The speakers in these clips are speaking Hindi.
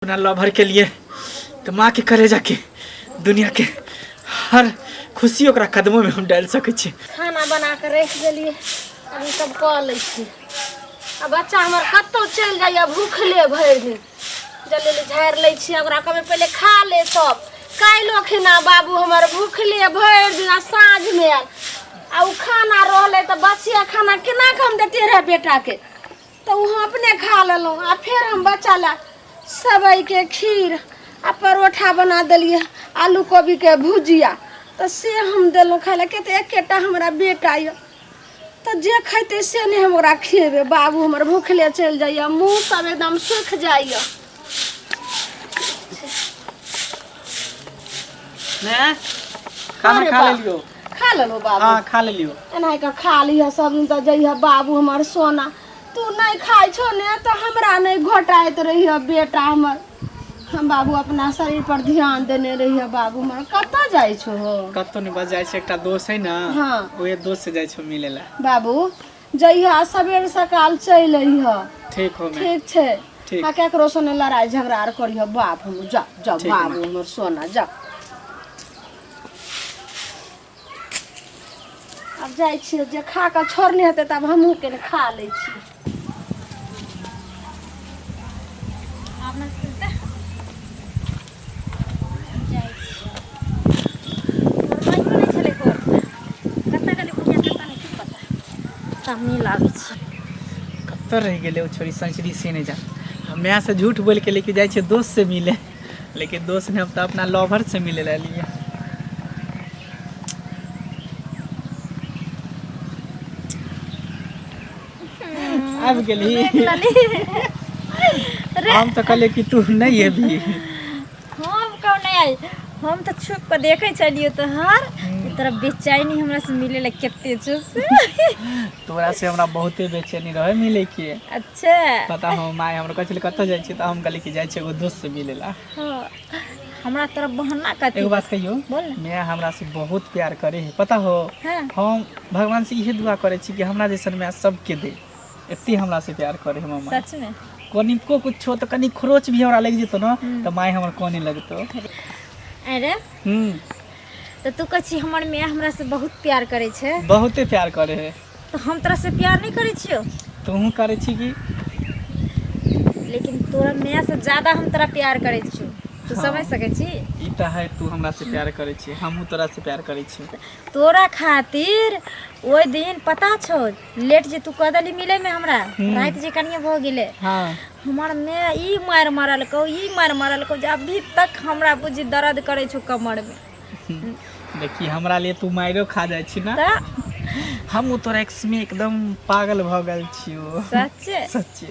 अपना लवर के लिए तो माँ के करे जाके दुनिया के हर खुशी ओकरा कदमों में हम डाल सके छी। खाना बना के रख देलिए अभी सब कह ले छी। अब बच्चा हमर कत्तो चल जाइए भूखले भर दिन जल्दी झाड़ ले छी। ओकरा कभी पहले खा ले सब काइलो खिना बाबू हमर भूखले भर दिन साँझ में आ उ खाना रहले तो बचिया खाना केना के हम देते रहे बेटा के तो उ अपने खा लेलो आ फिर हम बच्चा ला सबई के खीर आ परोठा बना दिलिए आलू कोबी के भुजिया तो से हम दिलों खाए ला कहते एकेटा हमारा बेटा ये तो जे खैते से नहीं हम ओकरा खिएबे। बाबू हमर भूखले चल जाइए मुँह सब एकदम सूख जाइए। ने खाना खा ले लियो। खा लेलो बाबू। हाँ खा ले लियो। एना के खा लिया सब दिन तो जइया बाबू हमर सोना तू नहीं खाई छो ने तो हमरा नहीं घोटाइत रहिए बेटा हमर। हम बाबू अपना शरीर पर ध्यान देने रहिए। बाबू हमर कत्ता जाई छो हो? कत्तो नहीं बस जाय छै एकटा दोस्त है ना। हाँ ओए दोस्त से जाय छो मिले ला। बाबू जइया सवेर सकाल चल अइह। ठीक हो मैं। ठीक छे। ठीक। आ केकरो सने लड़ाई झगड़ा आर करिह बाप हम जा जा ठीक बाबू हमर सोना जा। अब जाय छी जे खा के छोड़ने हेते तब हमहू के खा ले छी। कत्तो रह गेले ओ छोरी संचरी से नहीं जा। मैं से झूठ बोल के लेके जाय छे दोस्त से मिले लेकिन दोस्त ने अब तो अपना लवर से मिले ला लिया। अब गेली हम तो कहले कि तू नहीं है भी। हम कौन नहीं आई हम तो छुप के देखे चलियो तो हर तरफ बेचैनी हमरा से मिले ला केते छो से तोरा से हमरा बहुते बेचैनी रहे मिले के। अच्छा पता हो माय हमरा कहले कत्तो जाय छी त हम कहले कि जाय छी एगो दोस्त से मिले ला। हाँ हमरा तरफ बहाना करती। एगो बात कहियो बोल ना। मैं हमरा से बहुत प्यार करे है पता हो। हाँ। हम भगवान से यही दुआ करे छी कि हमरा जैसन मैं सबके दे एत्ती हमरा से प्यार करे है मामा। सच में कनिको कुछ हो तो कनी खरोच भी हमरा लग जेतो ना तो माय हमर कोने लगतो। अरे तो तू कछि हमर माय हमरा से बहुत प्यार करे छे। बहुते प्यार करे है। तो हम तोरा से प्यार नहीं करे छियो। तू करे छी कि लेकिन तोरा माय से ज्यादा हम तोरा प्यार करे छियो तू हाँ। समझ सके छी। ई त है तू हमरा से प्यार करे छी हमहू तोरा से प्यार करे छी। तोरा खातिर ओइ दिन पता छो लेट जे तू कदली मिले में हमरा रात जे कनिया भ गेले। हाँ हमार में ई मार मारल को जे अभी तक हमरा बुझी दर्द करे छो कमर में। देखी हमरा लिए तू मायरो खा जाय छी ना। त हम तोरा एक्स में एकदम पागल भ गल छियो। सच्चे सच्चे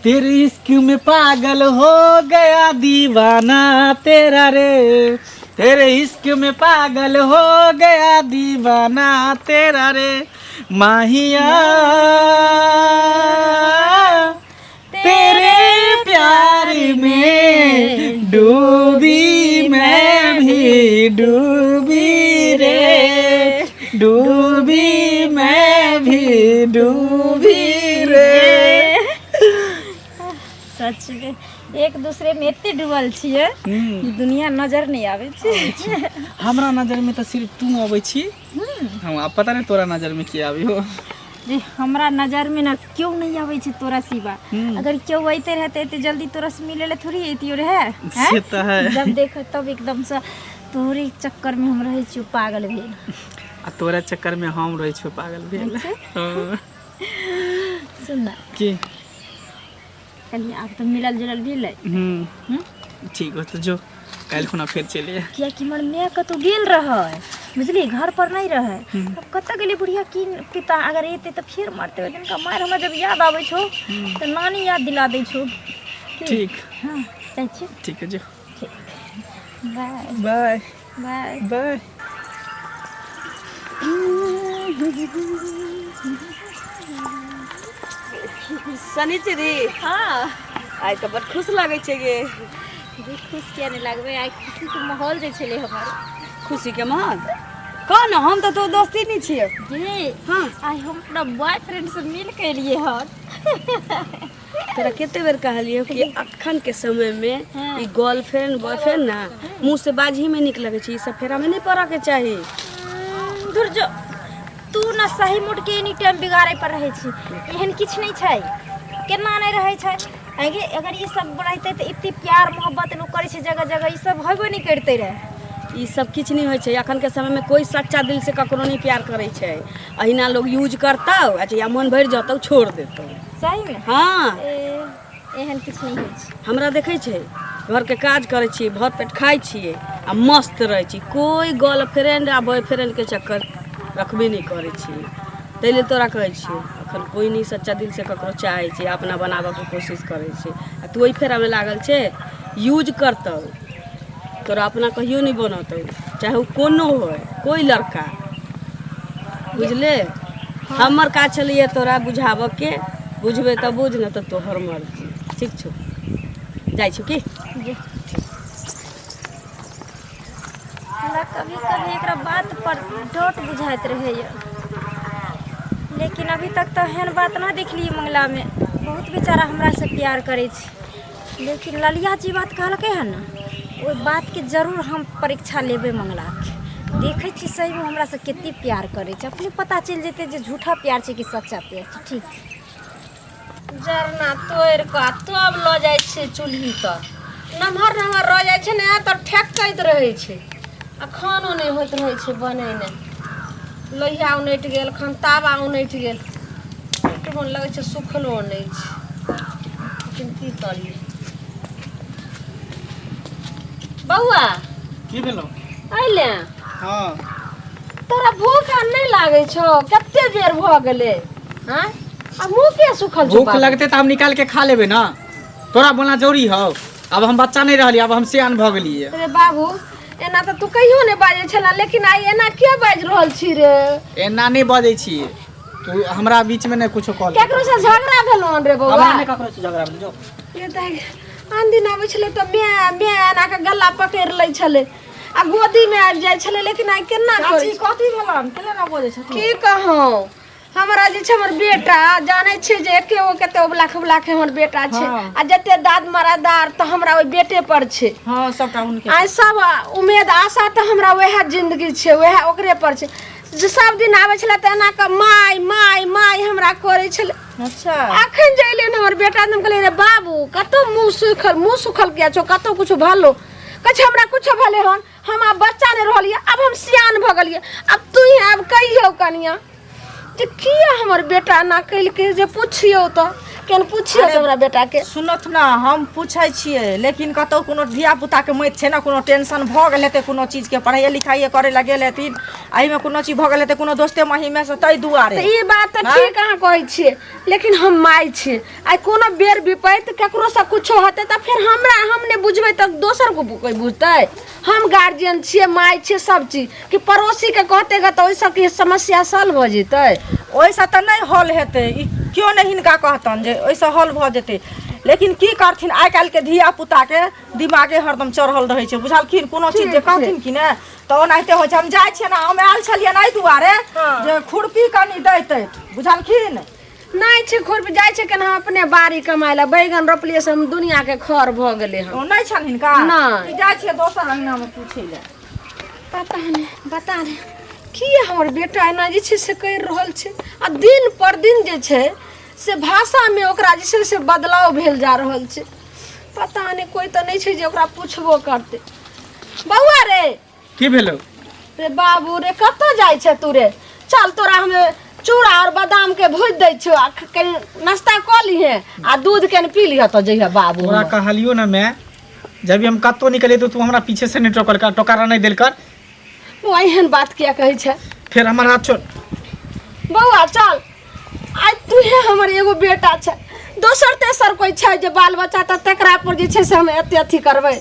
तेरे इश्क में पागल हो गया दीवाना तेरा रे। तेरे इश्क में पागल हो गया दीवाना तेरा रे माहिया तेरे प्यार में डूबी मैं भी डूबी रे डूबी मैं भी डूबी रे। सच में एक दूसरे में एते डूबल छिए दुनिया नजर नहीं आवे छी। हमरा नजर में तो सिर्फ तू आवे छी। हम अब पता नहीं तोरा नजर में के आवी हो। जे हमरा नजर में ना क्यों नहीं आवे छी तोरा सिवा। अगर क्यों आते रहते इतने जल्दी तोरा से मिले ले थोड़ी एतियो रहे। से तो है। जब देखो तब एकदम से तोरे चक्कर में हम रहे छी पागल भेल। आ तोरा चक्कर में हम रहे छो पागल भेल। हां सुन ना की कल आप तो मिलल जुलल भेल। ठीक हो तो जो कल खुना फिर चलिए। किया कि हमर मैं कतो गेल रहे बुझली घर पर नहीं रहे। अब कत गेली बुढ़िया की पिता अगर एते तो फिर मारते हो जिनका मार हमरा जब याद आवे छो तो नानी याद दिला दे छो। ठीक हां चल छी ठीक है जो bye bye bye bye. Sanichari हाँ आइ तो बड़ खुश लागे छे गे। जी खुश किया नहीं लगबे आई खुशी के माहौल जे छले हमर खुशी के माहौल कौन हम तो दोस्ती नहीं छिए। जी हाँ आई हम अपना बॉयफ्रेंड से मिल के लिए हन तोरा कितने बेर कहलियो कि अखन के समय में ई गर्लफ्रेंड बॉयफ्रेंड ना मुंह से बाजी में निक लगे छै, ई सब फेरा में नहीं पड़ा के चाहिए। दूर जो तू ना सही मूड के एनी टाइम बिगाड़े पर रहे छी, एहन किछ नहीं छै, केना नहीं रहे छै। आगे अगर ये सब रहते तो इतनी प्यार मोहब्बत लोग करे छै जगह जगह, ई सब होबो नहीं करते रहे। ई सब किछ नहीं होय छै, अखन के समय में कोई सच्चा दिल से ककरो नहीं प्यार करे छै। अहिना लोग यूज करतौ अच्छा या मन भर जतौ छोड़ देतौ। सही में हाँ एहन किछ नहीं होय छै। हमरा देखे छै घर के काज करे छी, भर पेट खाई छिए आ मस्त रहे छी, कोई गर्लफ्रेंड आ बॉयफ्रेंड के चक्कर रखबे नहीं करे छी। तैले तोरा कहै छियै अखन कोई नहीं सच्चा दिल से ककरो चाहे छै, अपना बनाबे के कोशिश करे छै। आ तू ओहि फेरा में लागल छै, यूज करतौ तोरा अपना कहियो नहीं बनतौ, चाहे वो कोनो हो कोई लड़का, बुझले। हमर काज छलिए तोरा बुझाबऽ के, बुझबे तब बुझ न तो तोहर मर्जी, ठीक छौ। जाइ छी की हमरा कभी कभी एकरा बात पर डोट बुझाइत रहे, लेकिन अभी तक तो एहन बात ना देखली मंगला में। बहुत बेचारा हमरा से प्यार करे छै, लेकिन ललिया जी बात कहलकै है ना, ओहि बात के जरूर हम परीक्षा लेबे मंगला के, देखे छी सही में हमरा से कितनी प्यार करे छै। अपने पता चल जेते जे झूठा प्यार छै कि सच्चा प्यार छै। ठीक जरना तोड़ का तब ल जाइ छै चूल्ही तर, नमहर नमहर रह जाइ छै ने तऽ ठेकैत रहै छै, आ खानो नहीं होइत रहै छै बने नहीं। लोहिया उनटि गेल, खन तावा उनटि गेल, मन लगै छै सुखलो नहीं छै, लेकिन की करिए। बउआ की भेलो? अइले हाँ तोरा भूख नहीं लागे छो? कते बेर भ गेले हैं? आ मुंह के सुखल छौ? भूख लगते तो हम निकाल के खा लेबे ना, तोरा बोलना जरूरी हो? अब हम बच्चा नहीं रहली, अब हम सियान भ गेलिए। अरे बाबू एना तो तू कहियो नहीं बाजे छला, लेकिन आई एना के बाज रहल छी रे? एना नहीं बजै छी, तू हमरा बीच में नहीं कुछो कहल। केकरो से झगड़ा भेलो रे बउआ? हमरा नहीं ककरो से झगड़ा भेल जो। ये त आन दिन आबै छले त मैं एना के गला पकड़ लै छले आ गोदी में आबि जाय छले, लेकिन आई केना करी? कथी भेलन केले ना बोले छथिन? की कहूं हमरा जे छै हमर बेटा जाने छै जे एके गो कते उबलाख हमर बेटा छै, आ जते दाद मरादार त हमरा ओइ बेटे पर छै। हां सबटा उनके आई सब उम्मीद आशा त हमरा वएह जिंदगी छै, वएह ओकरे पर छै। जे सब दिन आबै छले त एना के माय माय माय हमरा करे छले। अच्छा अखन जइले न हमर बेटा हम कहले रे बाबू कतो मुंह सुखल किया छो, कतो कुछ भलो कछ हमरा कुछ भले हन, हम अब बच्चा ने रहलिए, अब हम सियान भ गेलिए। अब तू ही अब कहियो कनिया जे किया हमर बेटा ना कइल के जे पूछियो त केन पूछियो हमरा बेटा के? सुनत ना हम पूछै छियै, लेकिन कतौ कोनो धिया पुता के मत छै ना, कोनो टेंशन भ गेल हेतै, कोनो चीज के पढ़ाई लिखाई करे लगे हेथिन, एहि में कोनो चीज भ गेल हेतै, कोनो दोस्ते मही में से तै दुआरे। ई बात त ठीक कहां कहै छियै, लेकिन हम माय छी, आई कोनो बेर विपैत केकरो से कुछो होतै त फिर हमरा हमने बुझबै त दोसर को कोई बुझतै? हम गार्जियन छियै, माय छियै, सब चीज कि पड़ोसी के कहते ग त ओइ सब के समस्या सॉल्व भ जेतै? ओइसा त नहीं हल हेतै, क्यों नहीं हिनका कहतन जे ओइसा हल भ जेतै, लेकिन की करथिन आइ काल्हि के धिया पुता के दिमागे हरदम चढ़ल रहै छै, बुझलखिन? कोनो चीज जे कहथिन कि ने त ओनाहिते होइ छै। हम जाइ छियै ना, हम आयल छलियै ना एहि दुआरे जे खुरपी कनी दैतै, बुझलखिन? नहीं छै खुरपी जाय छै केना अपने बाड़ी कमाय ला, बैगन रोपलिए से हम दुनिया के खर भ गेले हम। ओ नहीं छन हिनका? नहीं। जाइ छियै दोसर अंगना में पूछै ले। पता नहीं बता रे की हमर बेटा एना जे छै से कहि रहल छै, आ दिन पर दिन जे छै से भाषा में ओकरा जे छै से बदलाव भेल जा रहल छै। पता नहीं कोई तो नहीं छै जे ओकरा पूछबो करते। बउआ रे की भेलो? रे बाबू रे कतौ जाय छै तू रे? चल तोरा हमें चूड़ा और बादाम के भूज दै छो, आ कनी नाश्ता क लीहे आ दूध के पी लिह तो जइहा बाबू। तोरा कहलियो ना मैं, जब भी हम कत्तो निकले तो तू हमरा पीछे से नहीं टोकर कर, टोकारा नहीं देल कर। वो एहन बात किया कहै छै? फिर हमारा हाथ छोड़। बउआ चल, आज तू ही हमर एगो बेटा छै, दोसर तेसर कोई छै जे बाल बच्चा त तकरा पर जे छै से हम एते अथी करबै,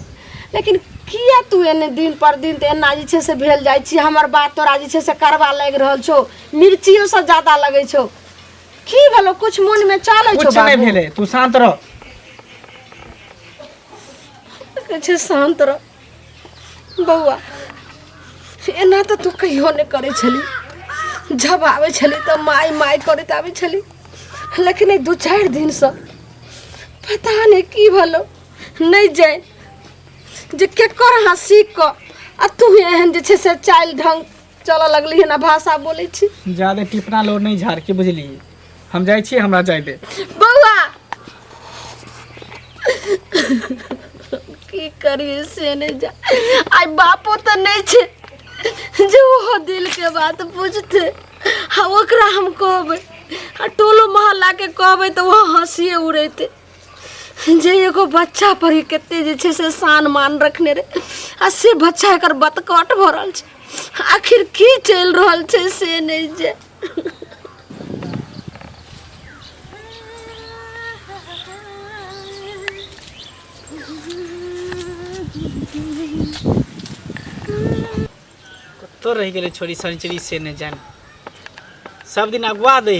लेकिन किया तू एने दिन पर दिन त एना जे छै से भेल जाइ छी? हमर बात तोरा जे छै से करवा लागि रहल छौ, मिर्चियो से ज्यादा लगै छौ। की भेलो? कुछ मन में चलै छौ? कुछ नहीं भेले, तू शांत रह। कुछ शांत रह बउआ, एना तो तू कहियो नहीं करे छली, जब आवे छली तो माय माय करत आवे छली, लेकिन 2-4 दिन से पता नहीं की भलो नहीं जाए जे केकर हंसी क आ तू एहन जे छे से चाल ढंग चल लगली है ना भाषा बोले छी। ज्यादा टिपना लो नहीं झाड़ के बुझली हम जाए छी हमरा जाए दे बउआ की करिए से नहीं जा आई बापो तो नहीं छे जो वो दिल के बात पूछते हाँ ओकरा हम कहबे आ टोलो मोहल्ला के कहबे तो वो हंसिए उड़ेते जे एगो बच्चा पर ही केते जे छे से सान मान रखने रे आ से बच्चा एकर बतकट भरल छे आखिर की चल रहल छे से नहीं जे। तो रह गए छोरी सनिचरी से नहीं जान सब दिन अगवा दे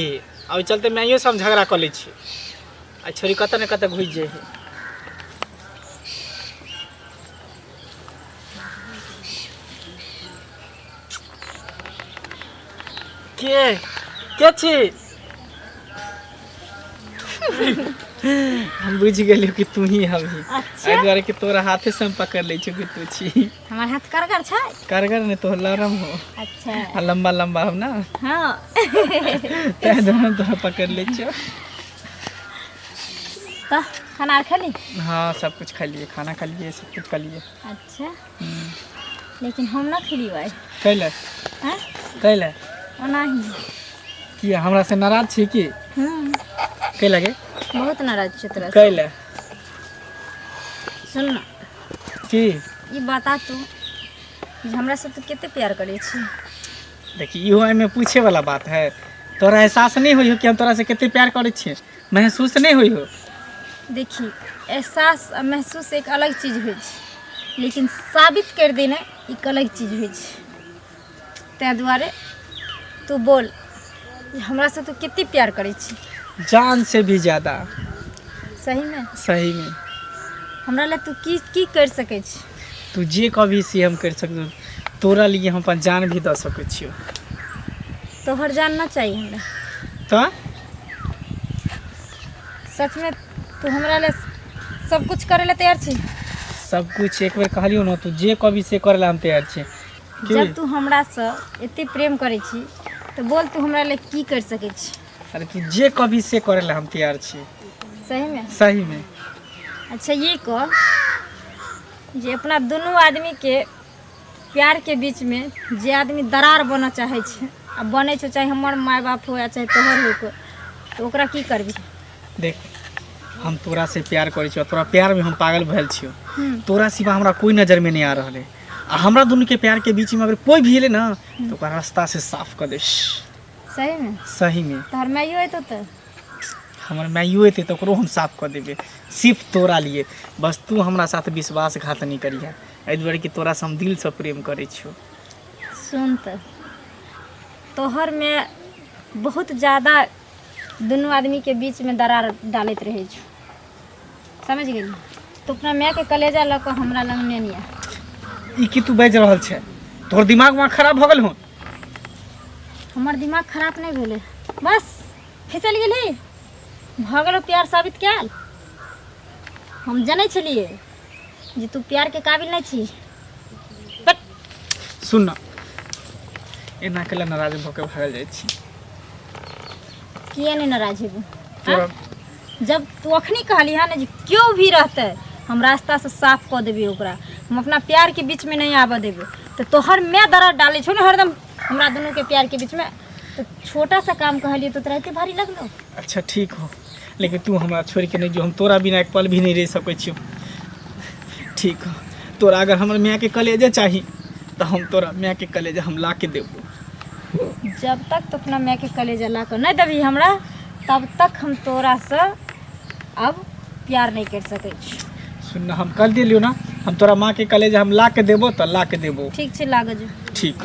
और चलते मैं यो सब झगड़ा कर ले छी आ छोरी कत न कत घुस जाए के छी हम बुझ गेलियो कि तू ही हवी एहि दुआरे कि तोरा हाथे से हम पकड़ ले छी कि तू छी। हमार हाथ करगर छै कारगर ने तो लरम हो अच्छा आ लंबा लंबा हो ना हाँ ते दोनों तोरा पकड़ ले छो। तो खाना खा ली हाँ सब कुछ खा लिए खाना खा लिए सब कुछ खा लिए। अच्छा लेकिन हम ना खिली भाई कैले हैं कैले ओना ही कि हमरा से नाराज छी कि कै लगे बहुत नाराज छै तोरा से। कैले सुन ना कि ई बता तू जे हमरा से तू केते प्यार करे छी। देखी इहो में पूछे वाला बात है तोरा एहसास नहीं होई हो कि हम तोरा से कितने प्यार करे छी महसूस नहीं होई हो। देखी एहसास आ महसूस एक अलग चीज होइ छै लेकिन साबित कर देना एक अलग चीज होइ छै तै दुआरे तू बोल जे हमरा से तू कितनी प्यार करे छी। जान से भी ज्यादा सही में हमरा ले तू की कर सके छी। तू जे कभी से हम कर सकू तोरा लिए हम अपन जान भी दे सकै छियो। तोहर जानना चाहिए हमरा तो सच में तू हमरा ले सब कुछ करे ले तैयार छी। सब कुछ एक बार कहलियो ना तू जे कभी से करे ला हम तैयार छी। जब तू हमरा से एते प्रेम करे छी तो बोल तू हमरा ले की कर सके छी। अरे तू जे कभी से करे ला हम तैयार छी। सही में अच्छा ये कह जे अपना दोनों आदमी के प्यार के बीच में जे आदमी दरार बना चाहे छे आ बने छे चाहे हमर माय बाप हो या चाहे तोहर हो तो ओकरा की करबी। देख हम तोरा से प्यार करे छियो तोरा प्यार में हम पागल भइल छियो तोरा सिवा हमरा कोई नजर में नहीं आ रहल है आ हमरा दोनों के प्यार के बीच में अगर कोई भी ले ना तो ओकरा रास्ता से साफ कर देश। सही में तोहर माइयो है तो हमर माइयो एते तो ओकरो हम साफ कर देबे सिर्फ तोरा लिए बस तू हमरा साथ विश्वासघात नहीं करिया एहि दुआरे कि तोरा से हम दिल से प्रेम करे छियो। सुन तोहर में बहुत ज़्यादा दोनों आदमी के बीच में दरार डालत रहे छो समझ गेली। तो अपना माय के कलेजा लऽ कऽ हमरा लग नहीं आ ई की तू बाजि रहल छै तोहर दिमाग में खराब भ गेल हो। हमर दिमाग खराब नहीं भेले बस फिसल गेली भ गेलो प्यार साबित कयल। हम जानै छलिए जे तू प्यार के काबिल नहीं छी। सुन ना एना केला नाराज भ के भागल जाइ छी। किए नहीं नाराज हेबू तोरा जब तू अखनी कहली है ना जे क्यों भी रहते हम रास्ता से साफ कर देबे ओकरा हम अपना प्यार के बीच में नहीं आवा देबे तो तोहर मैं दरार डाले छो ना हरदम हमरा दोनों के प्यार के बीच में तो छोटा सा काम कहलिए तो तोरा भारी लगलो। अच्छा ठीक हो लेकिन तू हमरा छोड़ के नहीं जो हम तोरा बिना एक पल भी नहीं रह सकै छियो। ठीक हो तोरा अगर हमर माय के कलेजा चाही तो हम तोरा माय के कलेजा हम ला के देबो। जब तक तो अपना माय के कलेजा ला कर नहीं देबी हमरा तब तक हम तोरा से अब प्यार नहीं कर सकै छी। सुन ना हम कल दिलियो ना हम तोरा माँ के कलेजा हम ला के देबो तो ला के देबो। ठीक छै लाग जो ठीक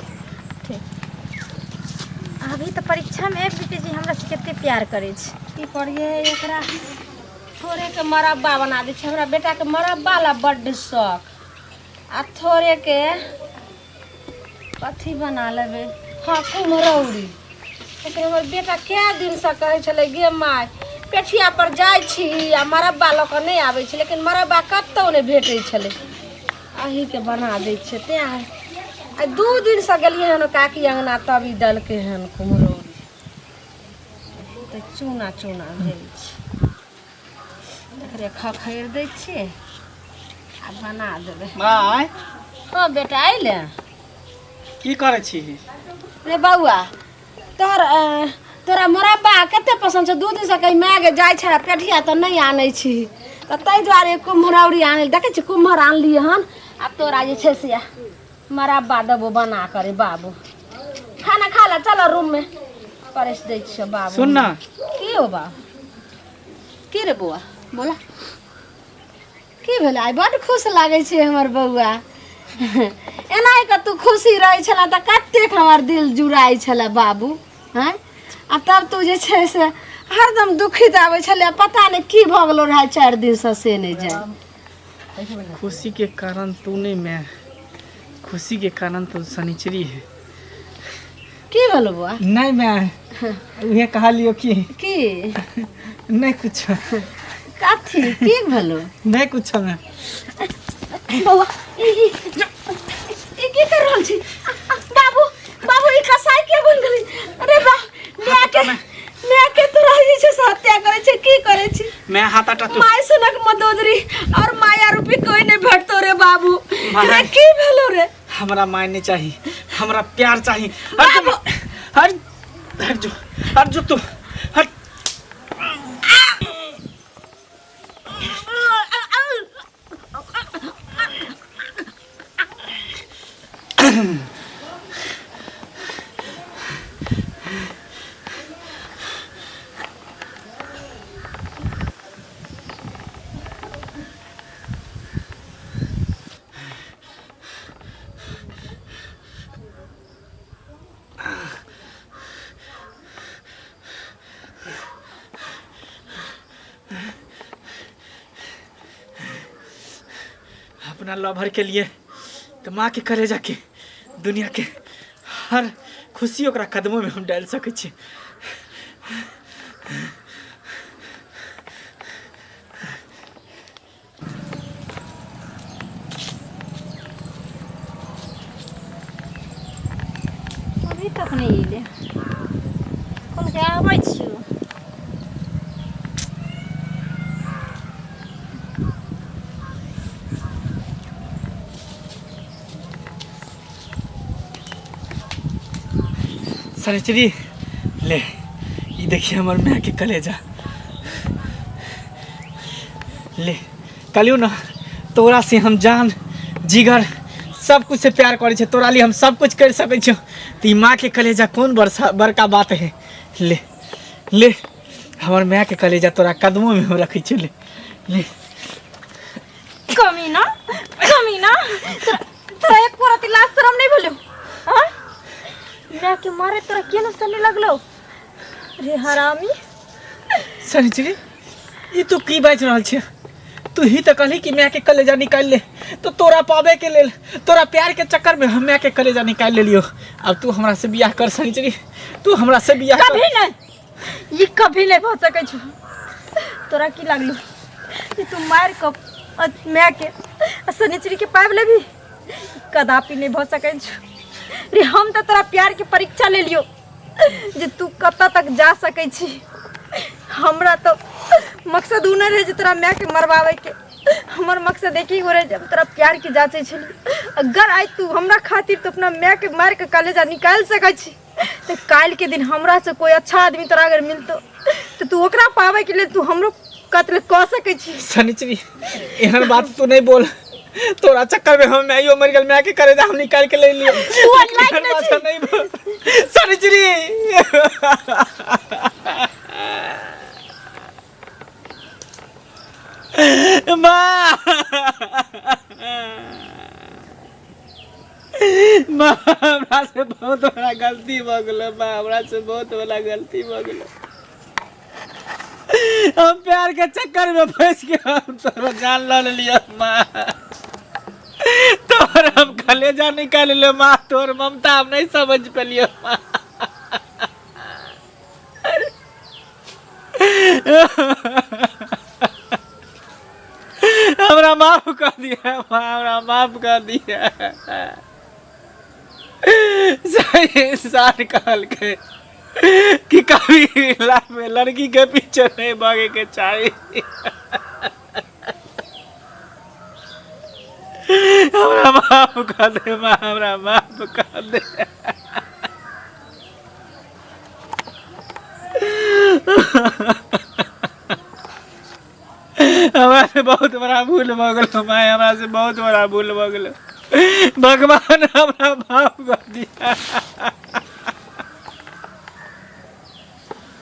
अभी तो परीक्षा में बेटी जी हमरा से कितने प्यार करे छी। की करिए एकरा थोड़े के मरब्बा बना दे छै हमरा बेटा के मरब्बा ला बड्ड शौक आ थोड़े के कथी बना लेबे हाँ कुम्हरौरी लेकिन हमर बेटा क्या दिन से कहे छले गे माय पेठिया पर जाय छी आ मरब्बा लऽ कऽ नहीं आबै छै, लेकिन मरब्बा कतौ नहीं भेटै छले। अही के बना दै छै ते आ 2 दिन से गेलिए हन काकी अंगना तब ई दलके हन कुम्हरौरी तऽ चूना चूना भेल छै। एकरे खखैर दै छियै आ बना देबै। माय हाँ बेटा अइले की करे छी? रे बउआ तोरा मुरब्बा कते पसंद छै? 2 दिन से कहीं मागे जाय छै पेठिया तो नहीं आनै छी तऽ ताहि दुआरे कुम्हरौरी आनै देखै छी कुम्हर आनलिए हन। अब तोरा जे छै से मुरब्बा देबो बना करे बाबू। खाना खा ला चलो रूम में परस दै छियो बाबू। सुन ना की हो बा की रे बउआ बोला की भेलै? आइ बड़ खुश लागै छै हमर बउआ। एनाही के तू खुशी रहै छला तऽ कतेक हमर दिल जुड़ाई छला बाबू। हैं आ तब तू जे छै से हरदम दुखित आबै छले, पता नहीं की भऽ गेलो रहा 4 दिन से नहीं जाए। खुशी के कारण तू नहीं, मैं खुशी के कारण तो शनिचरी है। की भेलो बुआ? नहीं मैं उहे कहा लियो कि नहीं कुछ काथी की भेलो? नहीं कुछ मैं बउआ ई की कर रहल छी? बाबू बाबू ई कसाई के बन गेली? अरे बा मैं के तोरा जे छै से हत्या करे छै की करे छी? मैं हाथ हटा तू माय सुनक मदोदरी और माया रूपी कोई नहीं भेटतो रे बाबू। माय। रे की भेलो रे? हमरा माय नहीं चाहिए, हमरा प्यार चाहिए। बाबू। हट जो तू हट। अपना लवर के लिए तो माँ के करे जाके दुनिया के हर खुशी ओकरा कदमों में हम डाल सके छी। अभी तक नहीं अइले। कौन के आबै छियो? शनिचरी ले ये देखिए हमार माँ के कलेजा ले कलियो ना तोरा से हम जान जिगर सब कुछ से प्यार करे छे, तोरा लिए हम सब कुछ कर सके छो। तो माँ के कलेजा कौन बड़का बात है? ले ले हमार माँ के कलेजा तोरा कदमों में हम रखी छे। ले ले कमीना तोरा एक पूरा लाज शरम नहीं बोलो? हां मैं के मारे तोरा केना सने लगलो रे हरामी? शनिचरी ये तो की बात रहल छे? तू ही तो कहली कि मैं के कलेजा निकाल ले, तो तोरा पावे के लेल तोरा प्यार के चक्कर में हम मैं के कलेजा निकाल ले लियो। अब तू हमरा से बियाह कर शनिचरी, तू हमरा से बियाह कभी नहीं, ये कभी नहीं हो सके छ। तोरा की लागलो कि तू मार क मैं के शनिचरी के पाव ले भी कदापि नहीं हो सके छ रे। हम तो तोरा प्यार के परीक्षा ले लियो जे तू कत तक जा सके छी। हमरा तो मकसद उ नहीं रहे जे तोरा मैं के मरवावे के, हमर मकसद एक ही हो रहे जब तोरा प्यार की जांचे छली। अगर आज तू हमरा खातिर तो अपना मैं के मार के कलेजा निकाल सके छी, तो काल के दिन हमरा से कोई अच्छा आदमी तोरा अगर मिलतो तो तू ओकरा पावे के लिए तू हमरो कत्ल क सके छी। शनिचरी एहन बात तू नहीं बोल, तोरा चक्कर में हम मैं मर गल, मैं के कलेजा हम निकाल के ले लियो। तू अनलाइक नहीं बोल शनिचरी। माँ हमरा से बहुत बड़ा गलती भ गेलो। माँ हमरा से बहुत बड़ा गलती भ गेलो। हम प्यार के चक्कर में फंस के हम तोरा जान ले लिया। माँ तोर हम कलेजा निकाल लो। माँ तोर ममता हम नहीं समझ पेलियो। माँ हमरा माफ कर दिया माँ, हमरा माफ कर दिया। सही इंसान कहल के कि कभी लाइफ में लड़की के पीछे नहीं भागे के चाहिए। हमरा माफ कर दे माँ, हमरा माफ कर दे। हमरा से बहुत बड़ा भूल हो गलो माँ, हमरा से बहुत बड़ा भूल हो गलो। भगवान हमरा माफ कर दिया।